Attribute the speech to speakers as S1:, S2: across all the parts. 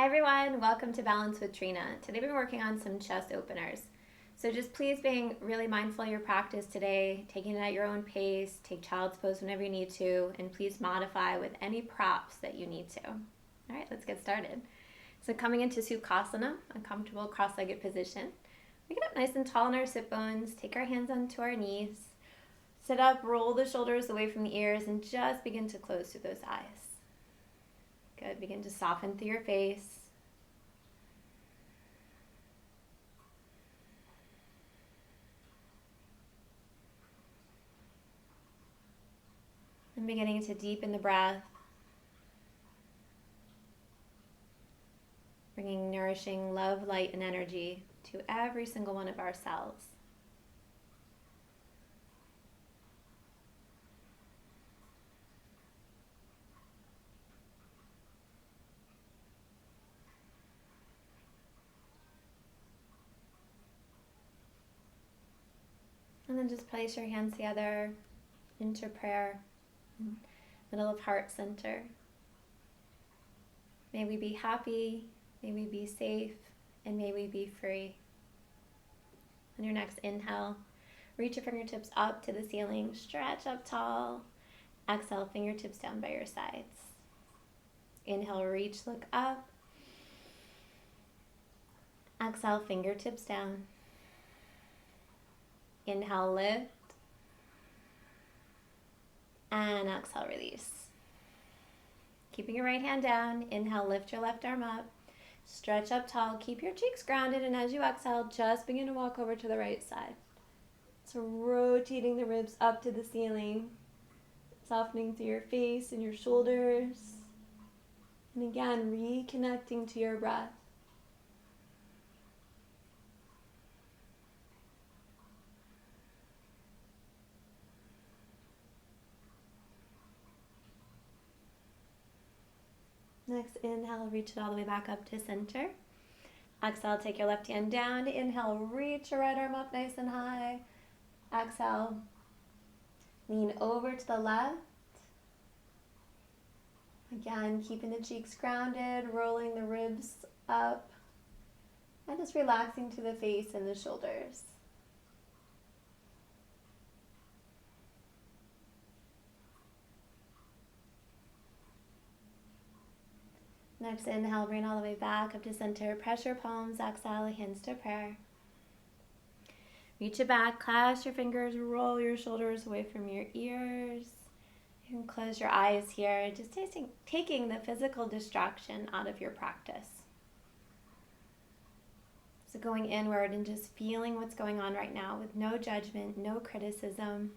S1: Hi everyone, welcome to Balance with Trina. Today we're working on some chest openers. So just please being really mindful of your practice today, taking it at your own pace, take child's pose whenever you need to, and please modify with any props that you need to. All right, let's get started. So coming into Sukhasana, a comfortable cross-legged position. We get up nice and tall in our sit bones, take our hands onto our knees, sit up, roll the shoulders away from the ears, and just begin to close through those eyes. Good. Begin to soften through your face. And beginning to deepen the breath. Bringing nourishing love, light, and energy to every single one of our cells. And then just place your hands together into prayer, middle of heart center. May we be happy, may we be safe, and may we be free. On your next inhale, reach your fingertips up to the ceiling, stretch up tall. Exhale, fingertips down by your sides. Inhale, reach, look up. Exhale, fingertips down. Inhale, lift. And exhale, release. Keeping your right hand down. Inhale, lift your left arm up. Stretch up tall. Keep your cheeks grounded. And as you exhale, just begin to walk over to the right side. So rotating the ribs up to the ceiling. Softening through your face and your shoulders. And again, reconnecting to your breath. Next inhale, reach it all the way back up to center. Exhale, take your left hand down. Inhale, reach your right arm up nice and high. Exhale, lean over to the left. Again, keeping the cheeks grounded, rolling the ribs up, and just relaxing to the face and the shoulders. Next inhale, bring all the way back up to center. Press your palms, exhale, hands to prayer. Reach it back, clasp your fingers, roll your shoulders away from your ears. You can close your eyes here, just taking the physical distraction out of your practice. So going inward and just feeling what's going on right now with no judgment, no criticism,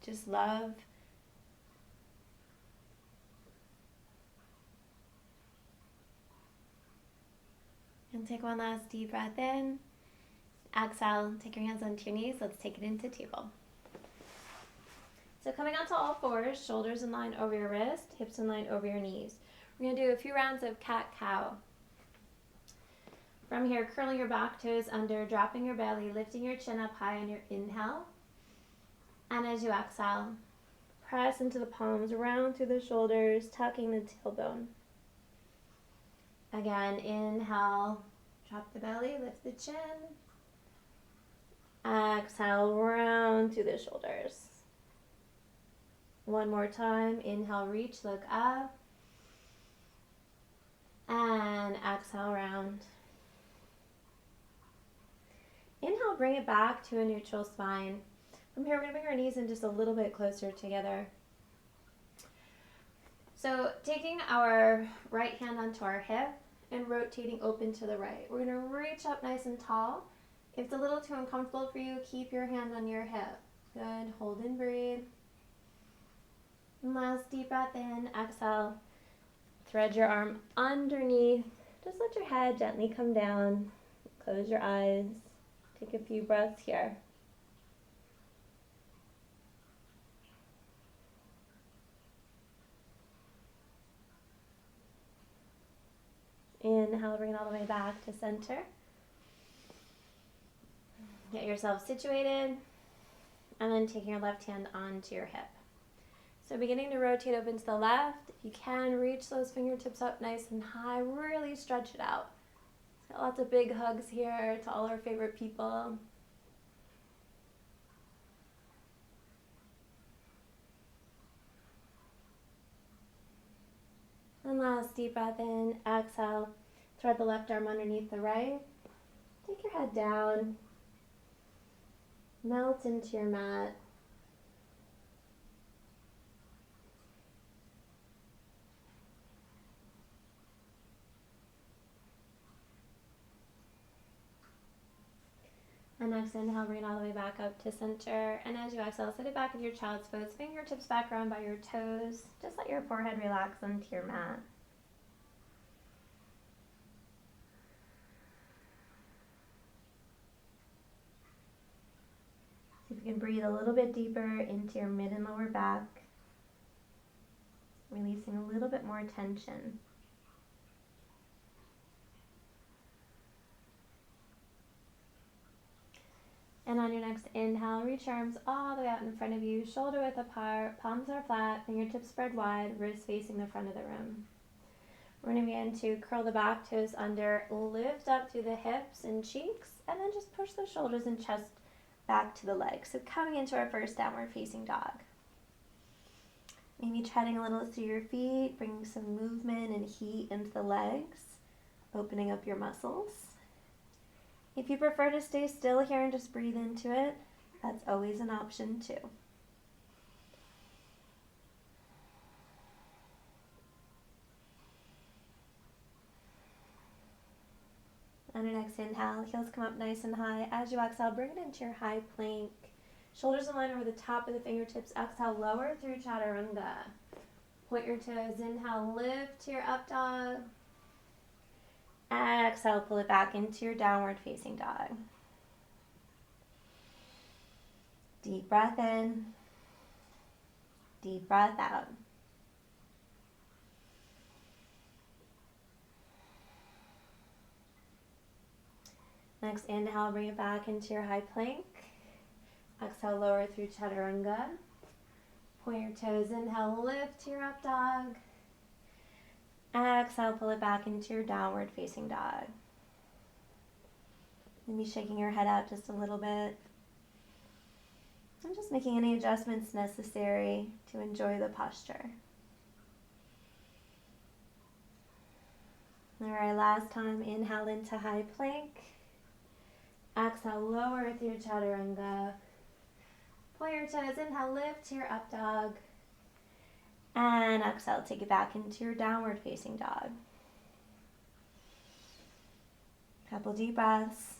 S1: just love. And take one last deep breath in. Exhale, take your hands onto your knees. Let's take it into table. So coming onto all fours, shoulders in line over your wrist, hips in line over your knees. We're going to do a few rounds of cat-cow. From here, curling your back toes under, dropping your belly, lifting your chin up high on your inhale. And as you exhale, press into the palms, round through the shoulders, tucking the tailbone. Again, inhale, drop the belly, lift the chin. Exhale, round through the shoulders. One more time, inhale, reach, look up. And exhale, round. Inhale, bring it back to a neutral spine. From here, we're going to bring our knees in just a little bit closer together. So taking our right hand onto our hip and rotating open to the right. We're going to reach up nice and tall. If it's a little too uncomfortable for you, keep your hand on your hip. Good. Hold and breathe. And last deep breath in. Exhale. Thread your arm underneath. Just let your head gently come down. Close your eyes. Take a few breaths here. Inhale, bring it all the way back to center. Get yourself situated, and then taking your left hand onto your hip. So beginning to rotate open to the left. If you can, reach those fingertips up nice and high. Really stretch it out. Got lots of big hugs here to all our favorite people. And last deep breath in, exhale. Thread the left arm underneath the right. Take your head down. Melt into your mat. And next inhale, bring it all the way back up to center. And as you exhale, sit it back into your child's pose. Fingertips back around by your toes. Just let your forehead relax onto your mat. See if you can breathe a little bit deeper into your mid and lower back. Releasing a little bit more tension. And on your next inhale, reach your arms all the way out in front of you, shoulder width apart, palms are flat, fingertips spread wide, wrists facing the front of the room. We're going to begin to curl the back toes under, lift up through the hips and cheeks, and then just push the shoulders and chest back to the legs. So coming into our first downward facing dog. Maybe treading a little through your feet, bringing some movement and heat into the legs, opening up your muscles. If you prefer to stay still here and just breathe into it, that's always an option too. On your next inhale, heels come up nice and high. As you exhale, bring it into your high plank. Shoulders in line over the top of the fingertips. Exhale, lower through chaturanga. Point your toes. Inhale, lift to your up dog. Exhale, pull it back into your downward facing dog. Deep breath in. Deep breath out. Next inhale, bring it back into your high plank. Exhale, lower through chaturanga. Point your toes. Inhale, lift to your up dog. Exhale, pull it back into your downward facing dog. Maybe shaking your head out just a little bit. And just making any adjustments necessary to enjoy the posture. All right, last time, inhale into high plank. Exhale, lower through chaturanga. Point your toes, inhale, lift to your up dog. And exhale, take it back into your downward facing dog. Couple deep breaths.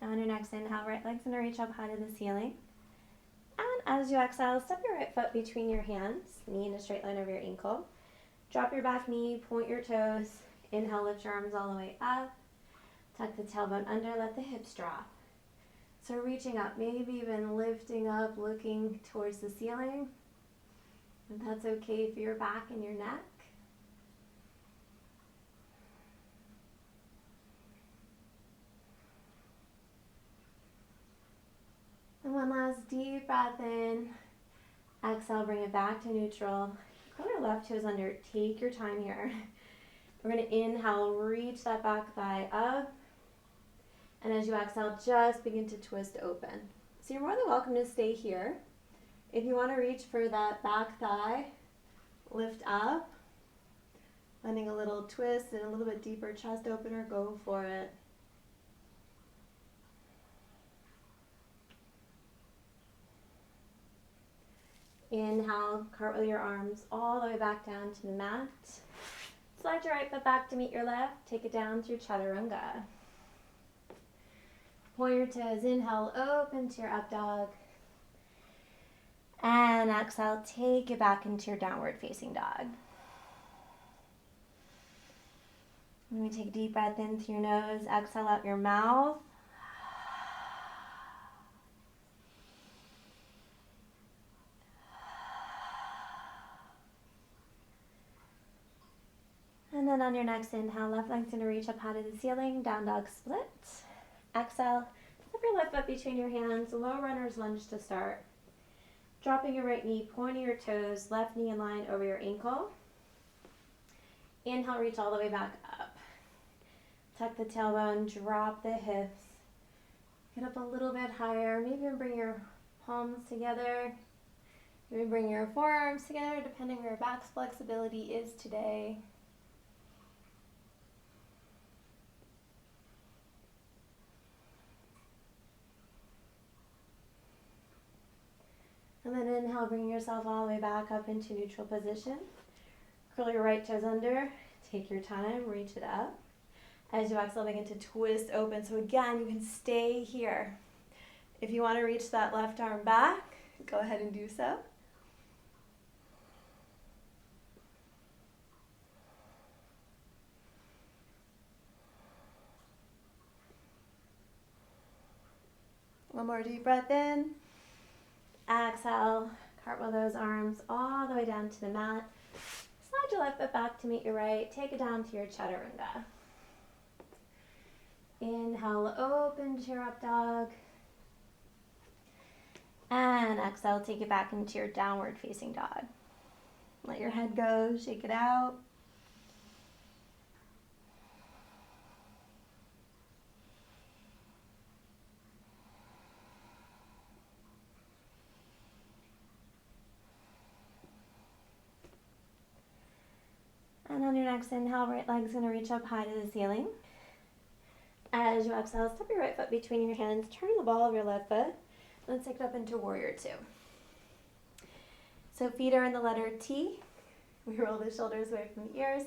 S1: On your next inhale, right leg's gonna reach up high to the ceiling. And as you exhale, step your right foot between your hands, knee in a straight line over your ankle. Drop your back knee, point your toes. Inhale, lift your arms all the way up. Tuck the tailbone under, let the hips drop. So reaching up, maybe even lifting up, looking towards the ceiling. If that's okay for your back and your neck. And one last deep breath in. Exhale, bring it back to neutral. Curl your left toes under, take your time here. We're gonna inhale, reach that back thigh up. And as you exhale, just begin to twist open. So you're more than welcome to stay here. If you want to reach for that back thigh, lift up. Finding a little twist and a little bit deeper chest opener, go for it. Inhale, cartwheel your arms all the way back down to the mat. Slide your right foot back to meet your left. Take it down through chaturanga. Point your toes, inhale, open to your up dog. And exhale, take it back into your downward facing dog. Let me take a deep breath in through your nose, exhale out your mouth. And then on your next inhale, left leg's gonna reach up high to the ceiling, down dog split. Exhale, flip your your left foot between your hands, low runner's lunge to start. Dropping your right knee, pointing your toes, left knee in line over your ankle. Inhale, reach all the way back up. Tuck the tailbone, drop the hips. Get up a little bit higher. Maybe even bring your palms together. Maybe bring your forearms together, depending where your back's flexibility is today. And then inhale, bring yourself all the way back up into neutral position. Curl your right toes under. Take your time, reach it up. As you exhale, begin to twist open. So again, you can stay here. If you want to reach that left arm back, go ahead and do so. One more deep breath in. Exhale, cartwheel those arms all the way down to the mat. Slide your left foot back to meet your right. Take it down to your chaturanga. Inhale, open to your up dog. And exhale, take it back into your downward facing dog. Let your head go, shake it out. And on your next inhale, right leg's going to reach up high to the ceiling. As you exhale, step your right foot between your hands, turn the ball of your left foot, and take it up into warrior two. So feet are in the letter T. We roll the shoulders away from the ears.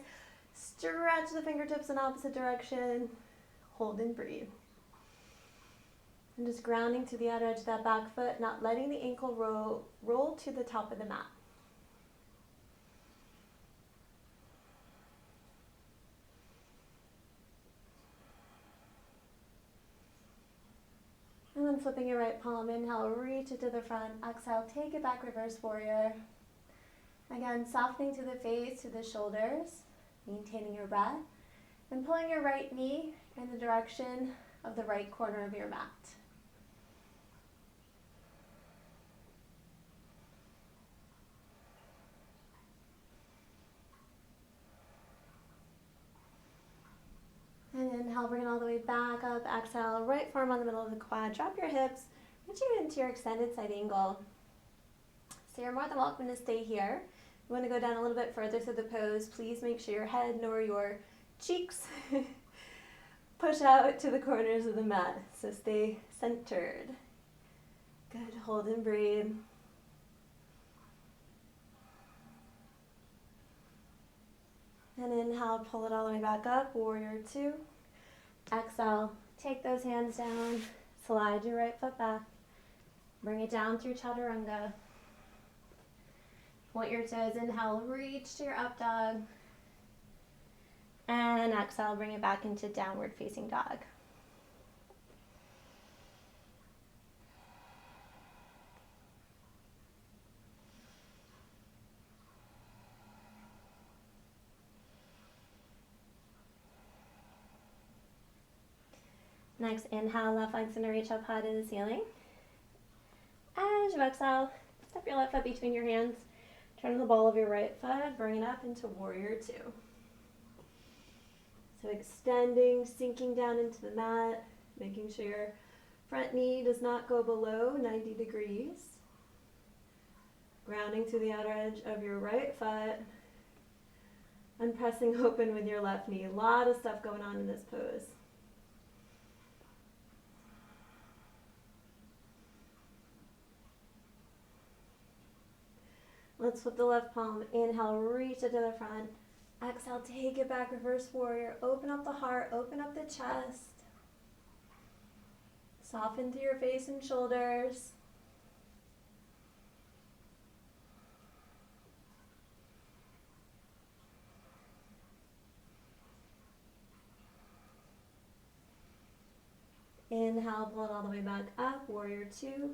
S1: Stretch the fingertips in opposite direction. Hold and breathe. And just grounding to the outer edge of that back foot, not letting the ankle roll to the top of the mat. And then flipping your right palm, inhale, reach it to the front. Exhale, take it back, reverse warrior. Again, softening to the face, to the shoulders, maintaining your breath. And pulling your right knee in the direction of the right corner of your mat. And inhale, bring it all the way back up. Exhale, right forearm on the middle of the quad. Drop your hips, reaching into your extended side angle. So you're more than welcome to stay here. You want to go down a little bit further through the pose. Please make sure your head nor your cheeks push out to the corners of the mat. So stay centered. Good, hold and breathe. And inhale, pull it all the way back up, warrior two. Exhale, take those hands down, slide your right foot back. Bring it down through chaturanga. Point your toes, inhale, reach to your up dog. And exhale, bring it back into downward facing dog. Next inhale, left leg's going to reach up high to the ceiling. As you exhale, step your left foot between your hands. Turn the ball of your right foot, bring it up into warrior two. So extending, sinking down into the mat, making sure your front knee does not go below 90 degrees. Grounding to the outer edge of your right foot. And pressing open with your left knee. A lot of stuff going on in this pose. Let's flip the left palm. Inhale, reach it to the front. Exhale, take it back, reverse warrior. Open up the heart, open up the chest. Soften through your face and shoulders. Inhale, pull it all the way back up, warrior two.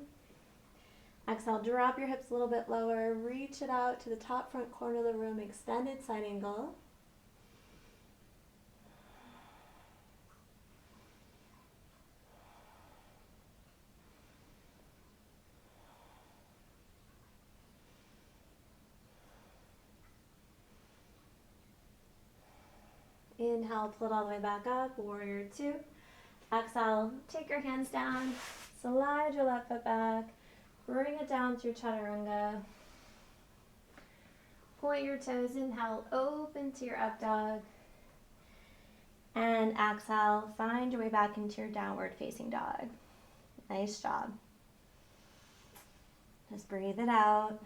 S1: Exhale, drop your hips a little bit lower, reach it out to the top front corner of the room, extended side angle. inhale, pull it all the way back up, warrior two. Exhale, take your hands down, slide your left foot back, bring it down through chaturanga. Point your toes, inhale, open to your up dog. And exhale, find your way back into your downward facing dog. Nice job. Just breathe it out.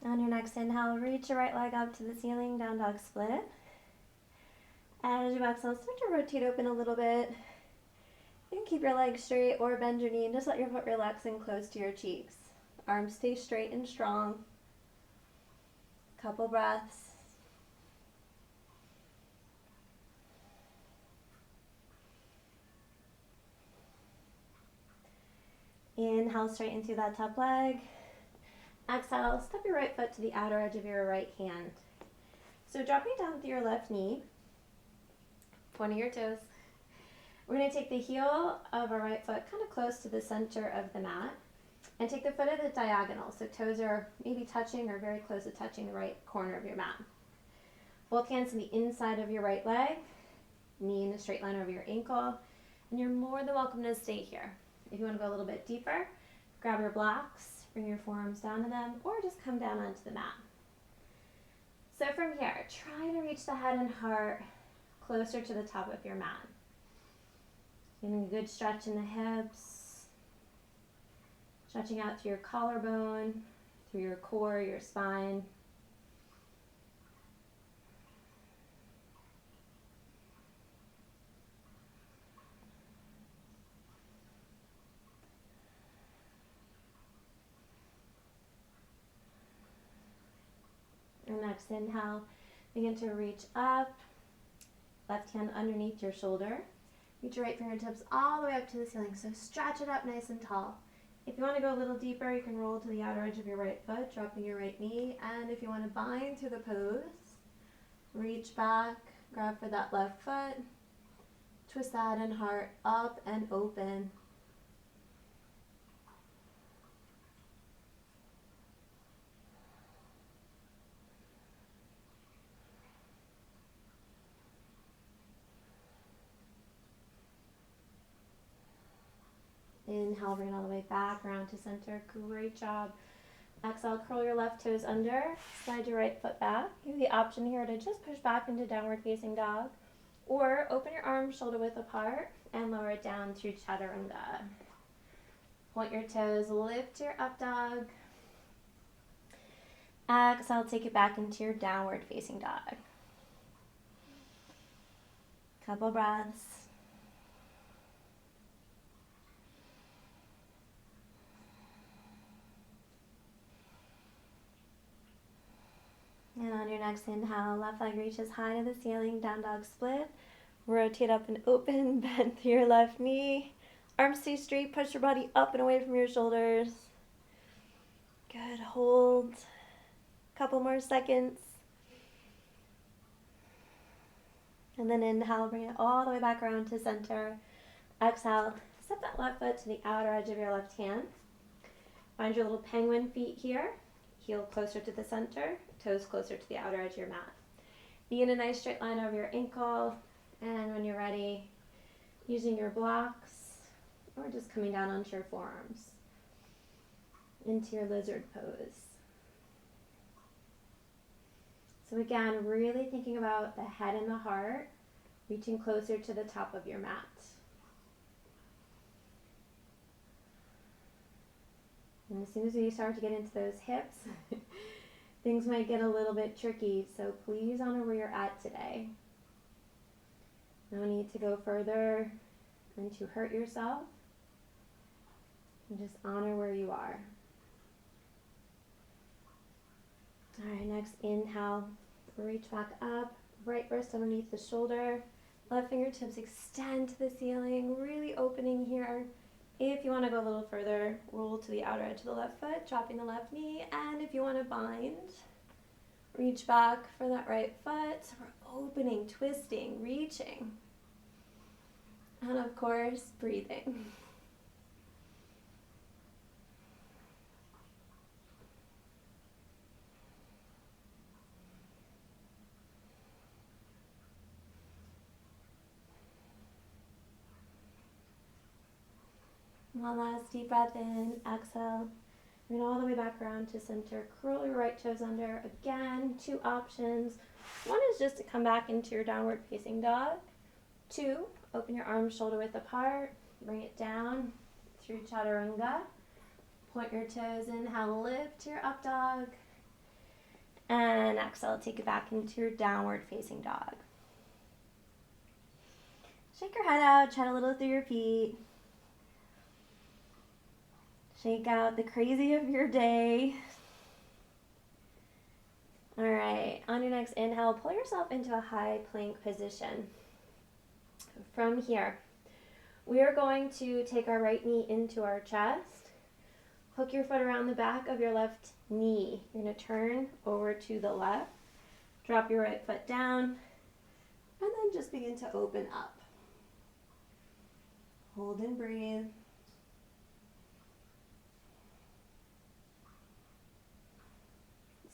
S1: On your next inhale, reach your right leg up to the ceiling, down dog split. As you exhale, start to rotate open a little bit. You can keep your legs straight or bend your knee and just let your foot relax and close to your cheeks. Arms stay straight and strong. Couple breaths. Inhale, straighten through that top leg. Exhale, step your right foot to the outer edge of your right hand. So dropping down through your left knee, pointing your toes. We're going to take the heel of our right foot kind of close to the center of the mat and take the foot at the diagonal. So toes are maybe touching or very close to touching the right corner of your mat. Both hands to the inside of your right leg, knee in a straight line over your ankle, and you're more than welcome to stay here. If you want to go a little bit deeper, grab your blocks, bring your forearms down to them, or just come down onto the mat. So from here, try to reach the head and heart closer to the top of your mat. Getting a good stretch in the hips, stretching out through your collarbone, through your core, your spine. And next inhale, begin to reach up, left hand underneath your shoulder. Reach your right fingertips all the way up to the ceiling, so stretch it up nice and tall. If you want to go a little deeper, you can roll to the outer edge of your right foot, dropping your right knee. And if you want to bind through the pose, reach back, grab for that left foot, twist the head and heart up and open. Inhale, bring it all the way back, around to center. Great job. Exhale, curl your left toes under, slide your right foot back. You have the option here to just push back into downward facing dog, or open your arms shoulder width apart and lower it down through chaturanga. Point your toes, lift your up dog. Exhale, take it back into your downward facing dog. Couple breaths. And on your next inhale, left leg reaches high to the ceiling, down dog split. Rotate up and open, bend through your left knee. Arms stay straight, push your body up and away from your shoulders. Good, hold. Couple more seconds. And then inhale, bring it all the way back around to center. Exhale, step that left foot to the outer edge of your left hand. Find your little penguin feet here. Heel closer to the center, toes closer to the outer edge of your mat. Be in a nice straight line over your ankle, and when you're ready, using your blocks, or just coming down onto your forearms, into your lizard pose. So again, really thinking about the head and the heart, reaching closer to the top of your mat. And as soon as we start to get into those hips, things might get a little bit tricky, so please honor where you're at today. No need to go further and to hurt yourself. And just honor where you are. All right, next inhale, reach back up, right wrist underneath the shoulder, left fingertips extend to the ceiling, really opening here. If you want to go a little further, roll to the outer edge of the left foot, dropping the left knee. And if you want to bind, reach back for that right foot. So we're opening, twisting, reaching. And of course, breathing. One last deep breath in, exhale. Bring it all the way back around to center. Curl your right toes under. Again, 2 options. One is just to come back into your downward facing dog. 2, open your arms shoulder width apart. Bring it down through chaturanga. Point your toes, inhale, lift to your up dog. And exhale, take it back into your downward facing dog. Shake your head out, chat a little through your feet. Shake out the crazy of your day. All right, on your next inhale, pull yourself into a high plank position. From here, we are going to take our right knee into our chest. Hook your foot around the back of your left knee. You're going to turn over to the left. Drop your right foot down. And then just begin to open up. Hold and breathe.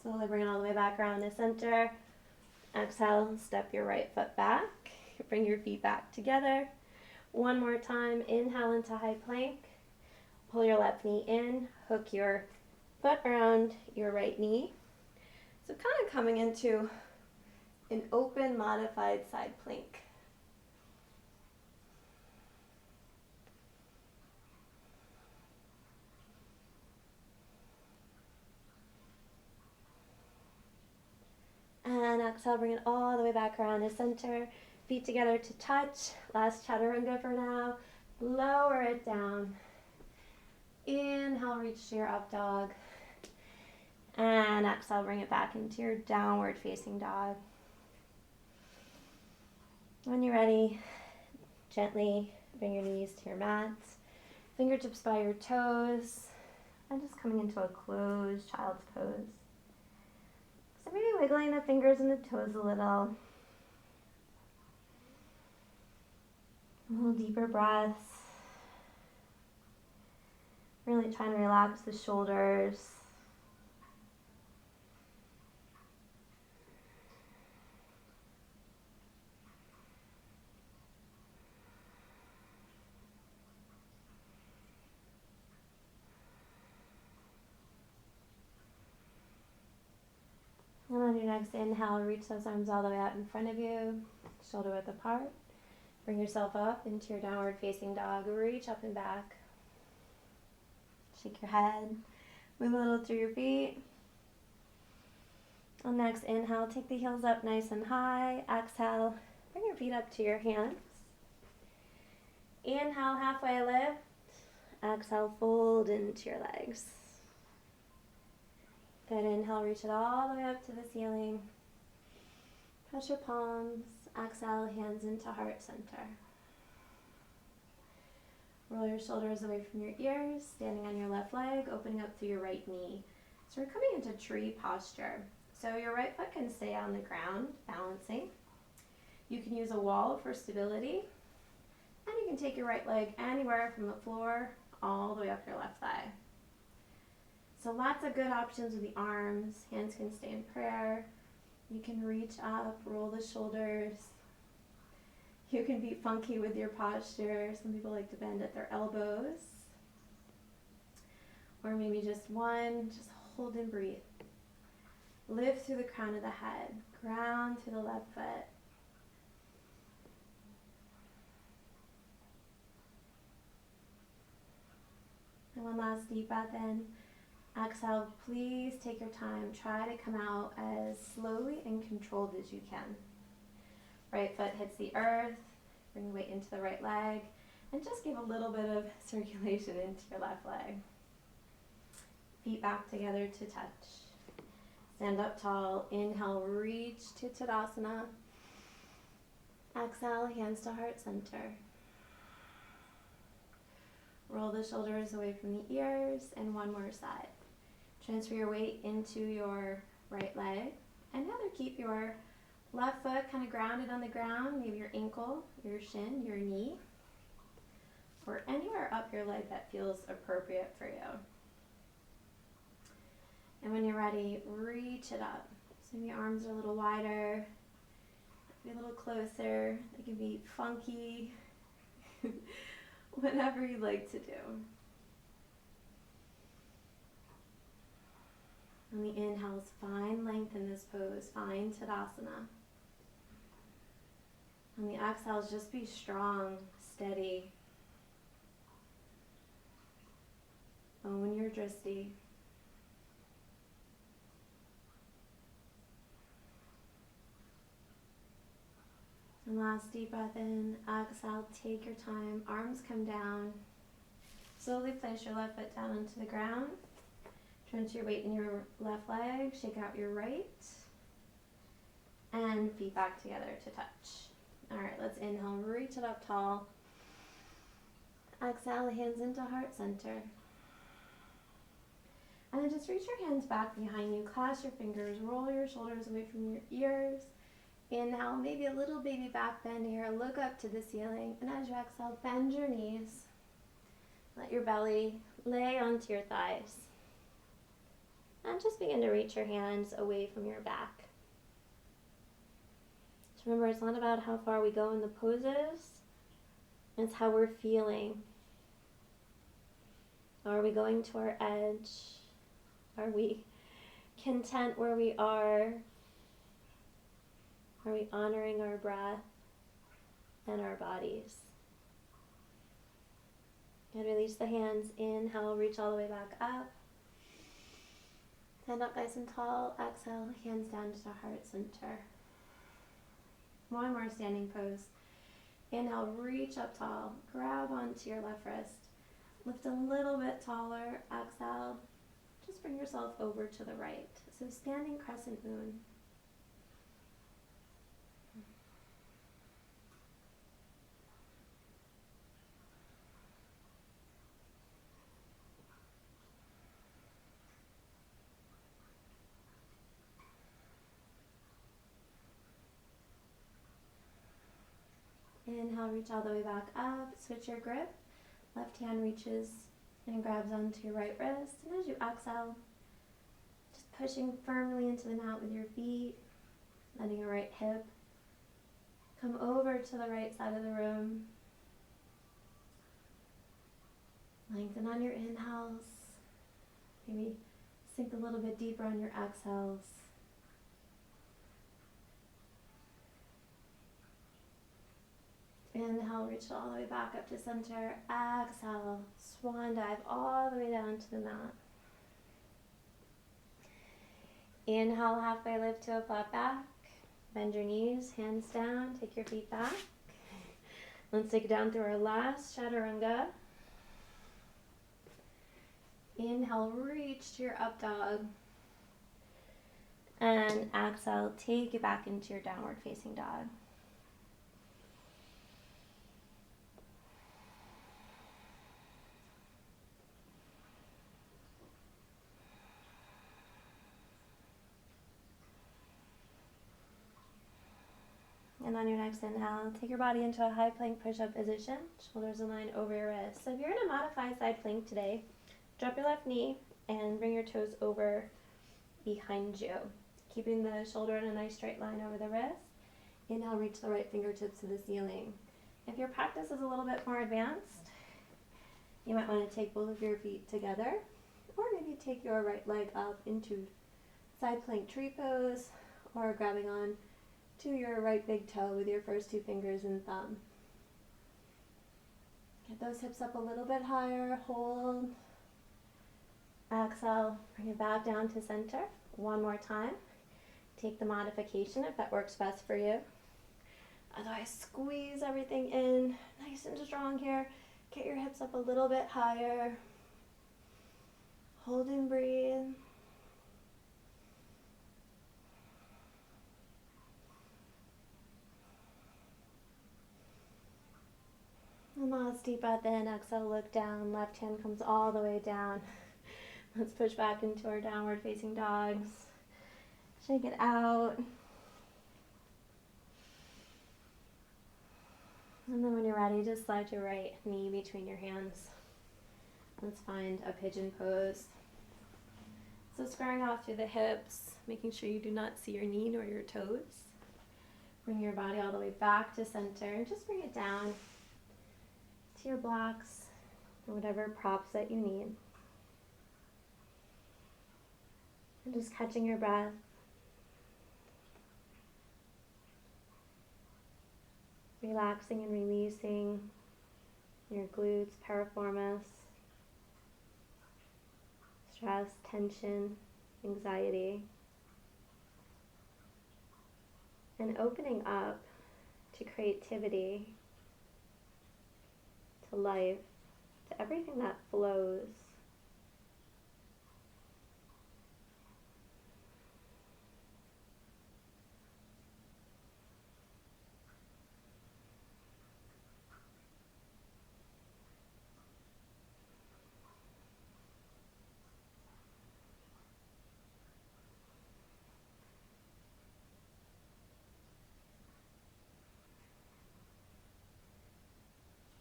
S1: Slowly bring it all the way back around to center. Exhale, step your right foot back. Bring your feet back together. One more time, inhale into high plank. Pull your left knee in, hook your foot around your right knee. So kind of coming into an open modified side plank. And exhale, bring it all the way back around to center. Feet together to touch. Last chaturanga for now. Lower it down. Inhale, reach to your up dog. And exhale, bring it back into your downward facing dog. When you're ready, gently bring your knees to your mats. Fingertips by your toes. And just coming into a closed child's pose. So maybe wiggling the fingers and the toes a little. A little deeper breaths. Really trying to relax the shoulders. And on your next inhale, reach those arms all the way out in front of you, shoulder width apart. Bring yourself up into your downward facing dog. Reach up and back. Shake your head. Move a little through your feet. On next inhale, take the heels up nice and high. Exhale, bring your feet up to your hands. Inhale, halfway lift. Exhale, fold into your legs. Good, inhale, reach it all the way up to the ceiling. Press your palms. Exhale, hands into heart center. Roll your shoulders away from your ears, standing on your left leg, opening up through your right knee. So we're coming into tree posture. So your right foot can stay on the ground, balancing. You can use a wall for stability. And you can take your right leg anywhere from the floor all the way up your left thigh. So lots of good options with the arms. Hands can stay in prayer. You can reach up, roll the shoulders. You can be funky with your posture. Some people like to bend at their elbows. Or maybe just one, just hold and breathe. Lift through the crown of the head. Ground through the left foot. And one last deep breath in. Exhale, please take your time. Try to come out as slowly and controlled as you can. Right foot hits the earth, bring weight into the right leg, and just give a little bit of circulation into your left leg. Feet back together to touch. Stand up tall. Inhale, reach to Tadasana. Exhale, hands to heart center. Roll the shoulders away from the ears, and one more side. Transfer your weight into your right leg, and now keep your left foot kind of grounded on the ground, maybe your ankle, your shin, your knee, or anywhere up your leg that feels appropriate for you. And when you're ready, reach it up. So your arms are a little wider, be a little closer. They can be funky, whatever you like to do. On the inhales, find length in this pose. Find Tadasana. On the exhales, just be strong, steady. Own your drishti. And last deep breath in, exhale, take your time. Arms come down. Slowly place your left foot down onto the ground. Transfer your weight in your left leg. Shake out your right. And feet back together to touch. All right, let's inhale, reach it up tall. Exhale, hands into heart center. And then just reach your hands back behind you. Clasp your fingers. Roll your shoulders away from your ears. Inhale, maybe a little baby back bend here. Look up to the ceiling. And as you exhale, bend your knees. Let your belly lay onto your thighs. And just begin to reach your hands away from your back. Just remember, it's not about how far we go in the poses. It's how we're feeling. Are we going to our edge? Are we content where we are? Are we honoring our breath and our bodies? And release the hands. Inhale, reach all the way back up. Stand up nice and tall. Exhale, hands down to heart center. One more standing pose. Inhale, reach up tall. Grab onto your left wrist. Lift a little bit taller. Exhale, just bring yourself over to the right. So standing crescent moon. Inhale, reach all the way back up. Switch your grip. Left hand reaches and grabs onto your right wrist. And as you exhale, just pushing firmly into the mat with your feet, letting your right hip come over to the right side of the room. Lengthen on your inhales. Maybe sink a little bit deeper on your exhales. Inhale, reach it all the way back up to center. Exhale, swan dive all the way down to the mat. Inhale, halfway lift to a flat back. Bend your knees, hands down, take your feet back. Let's take it down through our last chaturanga. Inhale, reach to your up dog. And exhale, take it back into your downward facing dog. And on your next inhale, take your body into a high plank push-up position. Shoulders in line over your wrists. So if you're in a modified side plank today, drop your left knee and bring your toes over behind you. Keeping the shoulder in a nice straight line over the wrist. Inhale, reach the right fingertips to the ceiling. If your practice is a little bit more advanced, you might want to take both of your feet together, or maybe take your right leg up into side plank tree pose, or grabbing on to your right big toe with your first two fingers and thumb. Get those hips up a little bit higher, hold. Exhale, bring it back down to center. One more time. Take the modification if that works best for you. Otherwise, squeeze everything in, nice and strong here. Get your hips up a little bit higher. Hold and breathe. Namaste, deep breath in, exhale, look down. Left hand comes all the way down. Let's push back into our downward facing dogs. Shake it out. And then when you're ready, just slide your right knee between your hands. Let's find a pigeon pose. So squaring off through the hips, making sure you do not see your knee nor your toes. Bring your body all the way back to center and just bring it down to your blocks or whatever props that you need. And just catching your breath. Relaxing and releasing your glutes, piriformis, stress, tension, anxiety. And opening up to creativity, to life, to everything that flows.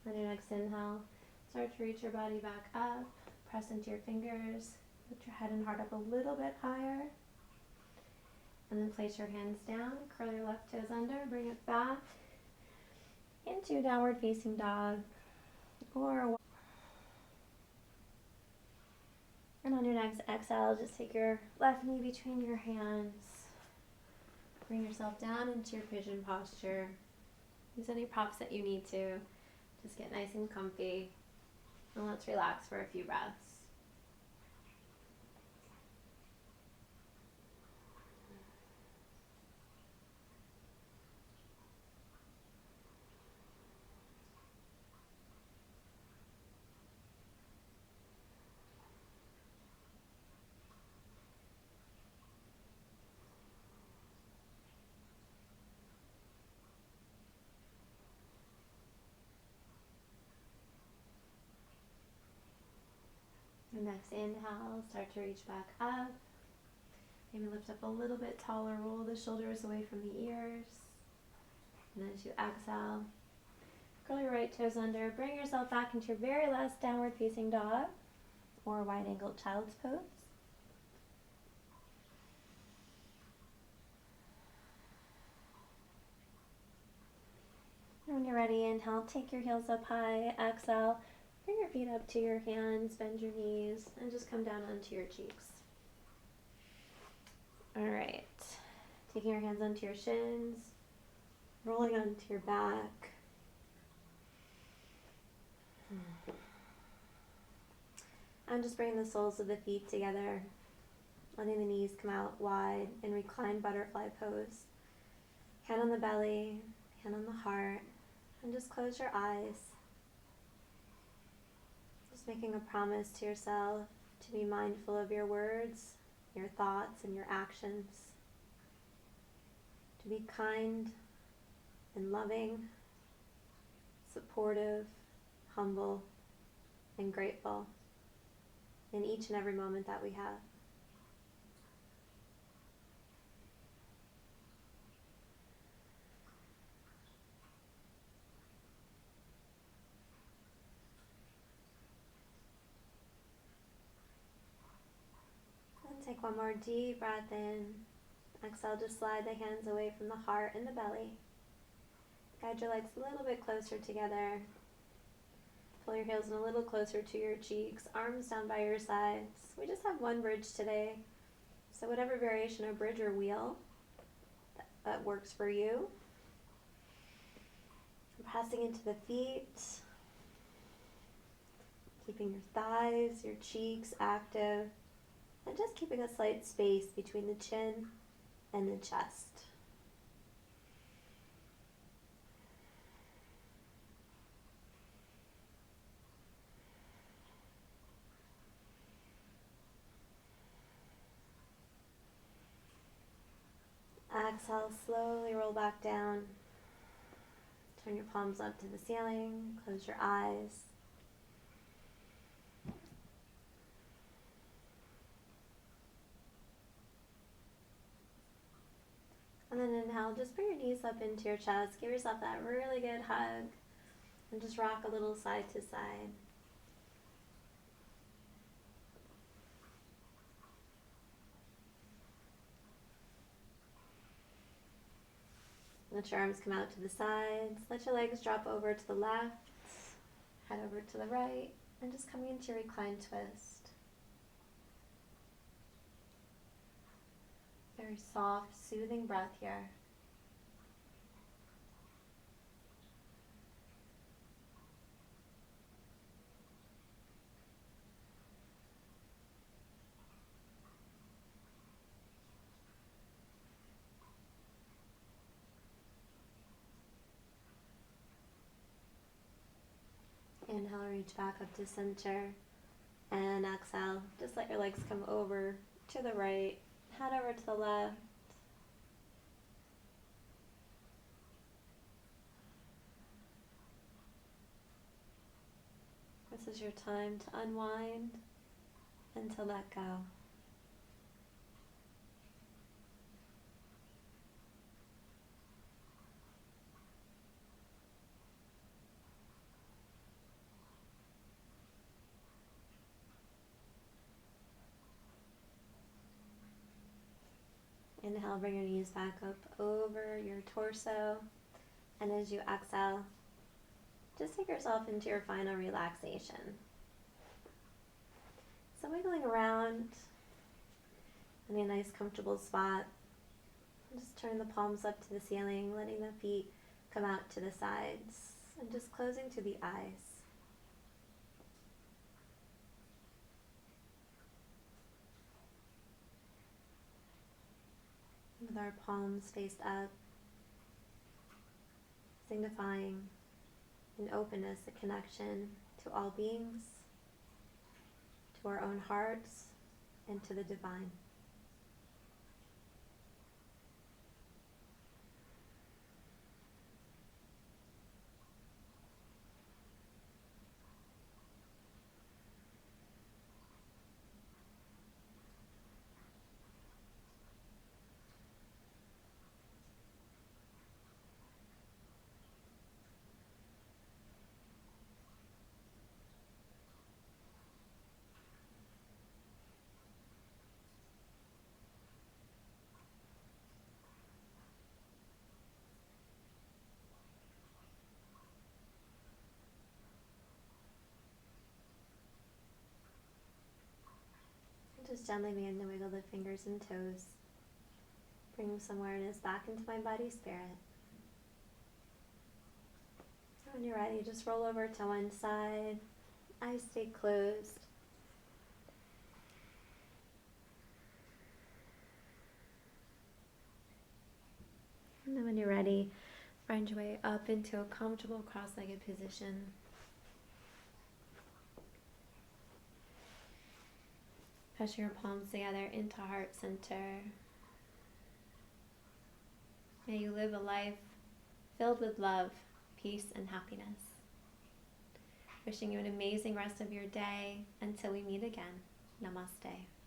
S1: On your next inhale, start to reach your body back up, press into your fingers, lift your head and heart up a little bit higher, and then place your hands down, curl your left toes under, bring it back into downward facing dog, and on your next exhale, just take your left knee between your hands, bring yourself down into your pigeon posture. Use any props that you need to. Just get nice and comfy, and let's relax for a few breaths. Your next inhale, start to reach back up. Maybe lift up a little bit taller, roll the shoulders away from the ears. And then as you exhale, curl your right toes under, bring yourself back into your very last downward facing dog or wide angled child's pose. And when you're ready, inhale, take your heels up high, exhale, bring your feet up to your hands, bend your knees, and just come down onto your cheeks. All right, taking your hands onto your shins, rolling onto your back. And just bring the soles of the feet together, letting the knees come out wide in reclined butterfly pose. Hand on the belly, hand on the heart, and just close your eyes. Just making a promise to yourself to be mindful of your words, your thoughts, and your actions. To be kind and loving, supportive, humble, and grateful in each and every moment that we have. And take one more deep breath in. Exhale, just slide the hands away from the heart and the belly. Guide your legs a little bit closer together. Pull your heels in a little closer to your cheeks, arms down by your sides. We just have one bridge today. So whatever variation of bridge or wheel that works for you. Pressing into the feet. Keeping your thighs, your cheeks active. And just keeping a slight space between the chin and the chest. Exhale, slowly roll back down. Turn your palms up to the ceiling. Close your eyes. And then inhale, just bring your knees up into your chest. Give yourself that really good hug. And just rock a little side to side. Let your arms come out to the sides. Let your legs drop over to the left. Head over to the right. And just coming into your reclined twist. Very soft, soothing breath here. Inhale, reach back up to center. And exhale, just let your legs come over to the right, head over to the left. This is your time to unwind and to let go. Inhale, bring your knees back up over your torso. And as you exhale, just take yourself into your final relaxation. So wiggling around in a nice comfortable spot. Just turn the palms up to the ceiling, letting the feet come out to the sides, and just closing to the eyes. With our palms faced up, signifying an openness, a connection to all beings, to our own hearts, and to the divine. Just gently begin to wiggle the fingers and toes. Bring some awareness back into my body, spirit. When you're ready, just roll over to one side. Eyes stay closed. And then when you're ready, find your way up into a comfortable cross-legged position. Press your palms together into heart center. May you live a life filled with love, peace, and happiness. Wishing you an amazing rest of your day until we meet again. Namaste.